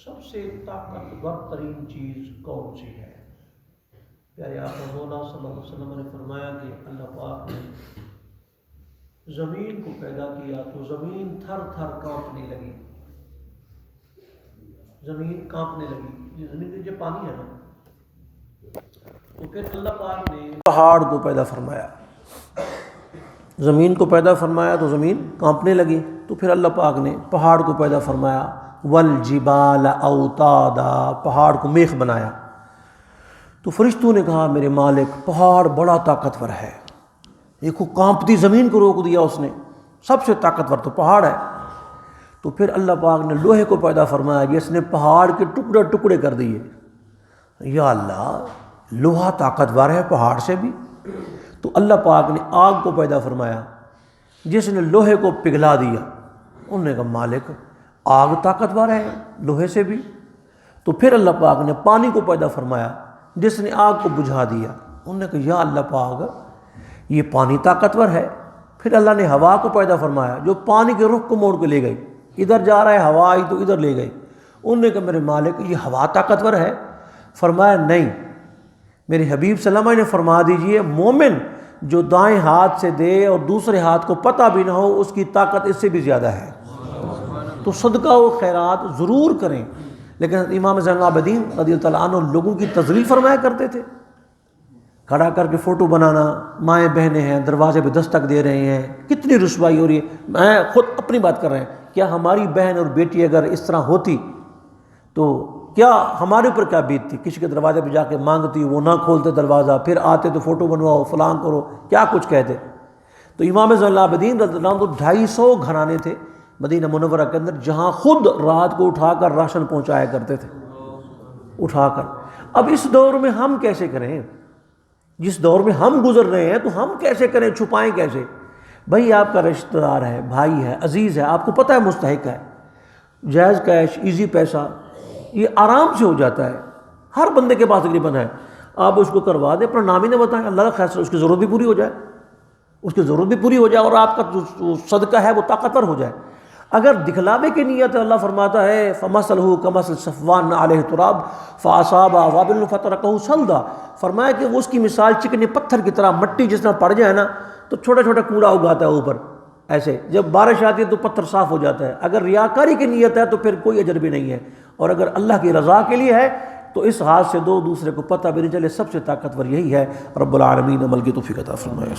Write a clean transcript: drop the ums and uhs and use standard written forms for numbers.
سب سے طاقتور ترین چیز کون سی ہے؟ پیارے آقا مولا صلی اللہ علیہ وسلم نے فرمایا کہ اللہ پاک نے زمین کو پیدا کیا تو زمین تھر تھر کانپنے لگی، زمین کانپنے لگی، یہ زمین جو پانی ہے نا، تو پھر اللہ پاک نے پہاڑ کو پیدا فرمایا، زمین کو پیدا فرمایا تو زمین کانپنے لگی، تو پھر اللہ پاک نے پہاڑ کو پیدا فرمایا، والجبال اوتادا، پہاڑ کو میخ بنایا۔ تو فرشتوں نے کہا میرے مالک پہاڑ بڑا طاقتور ہے، دیکھو کانپتی زمین کو روک دیا اس نے، سب سے طاقتور تو پہاڑ ہے۔ تو پھر اللہ پاک نے لوہے کو پیدا فرمایا جس نے پہاڑ کے ٹکڑے ٹکڑے کر دیے۔ یا اللہ، لوہا طاقتور ہے پہاڑ سے بھی۔ تو اللہ پاک نے آگ کو پیدا فرمایا جس نے لوہے کو پگھلا دیا۔ انہوں نے کہا مالک آگ طاقتور ہے لوہے سے بھی۔ تو پھر اللہ پاک نے پانی کو پیدا فرمایا جس نے آگ کو بجھا دیا۔ انہوں نے کہا یا اللہ پاک یہ پانی طاقتور ہے۔ پھر اللہ نے ہوا کو پیدا فرمایا جو پانی کے رخ کو موڑ کے لے گئی، ادھر جا رہا ہے ہوا آئی تو ادھر لے گئی۔ انہوں نے کہا میرے مالک یہ ہوا طاقتور ہے؟ فرمایا نہیں، میرے حبیب صلی اللہ علیہ وسلم نے فرما دیجئے مومن جو دائیں ہاتھ سے دے اور دوسرے ہاتھ کو پتہ بھی نہ ہو اس کی طاقت اس سے بھی زیادہ ہے۔ تو صدقہ و خیرات ضرور کریں، لیکن امام زین العابدین رضی اللہ عنہ لوگوں کی تذلیل فرمایا کرتے تھے، کھڑا کر کے فوٹو بنانا، مائیں بہنیں ہیں دروازے پہ دستک دے رہے ہیں، کتنی رسوائی ہو رہی ہے۔ میں خود اپنی بات کر رہے ہیں، کیا ہماری بہن اور بیٹی اگر اس طرح ہوتی تو کیا ہمارے اوپر کیا بیتتی؟ کسی کے دروازے پہ جا کے مانگتی، وہ نہ کھولتے دروازہ، پھر آتے تو فوٹو بنواؤ فلاں کرو، کیا کچھ کہتے۔ تو امام زین العابدین رضی اللہ عنہ 250 گھرانے تھے مدینہ منورہ کے اندر جہاں خود رات کو اٹھا کر راشن پہنچایا کرتے تھے، اٹھا کر۔ اب اس دور میں ہم کیسے کریں؟ جس دور میں ہم گزر رہے ہیں تو ہم کیسے کریں، چھپائیں کیسے؟ بھائی آپ کا رشتہ دار ہے، بھائی ہے، عزیز ہے، آپ کو پتہ ہے مستحق ہے، جائز کیش ایزی پیسہ یہ آرام سے ہو جاتا ہے، ہر بندے کے پاس تقریباً ہے، آپ اس کو کروا دیں، اپنا نام ہی نہ بتائیں، اللہ کا خیر اس کی ضرورت بھی پوری ہو جائے، اس کی ضرورت بھی پوری ہو جائے اور آپ کا جو صدقہ ہے وہ طاقتور ہو جائے۔ اگر دکھلاوے کی نیت ہے، اللہ فرماتا ہے فَمَثَلُهُ كَمَثَلِ صَفْوَانٍ عَلَيْهِ تُرَابٌ فَأَصَابَهُ وَابِلٌ فَتَرَكَهُ صَلْدًا، فرمایا کہ وہ اس کی مثال چکنے پتھر کی طرح، مٹی جس طرح پڑ جائے نا تو چھوٹا چھوٹا کوڑا اگاتا ہے اوپر، ایسے جب بارش آتی ہے تو پتھر صاف ہو جاتا ہے۔ اگر ریاکاری کی نیت ہے تو پھر کوئی اجر بھی نہیں ہے، اور اگر اللہ کی رضا کے لیے ہے تو اس ہاتھ سے دو دوسرے کو پتہ بھی نہیں چلے۔ سب سے طاقتور یہی ہے۔ رب العالمین عمل کی توفیق عطا فرمائے۔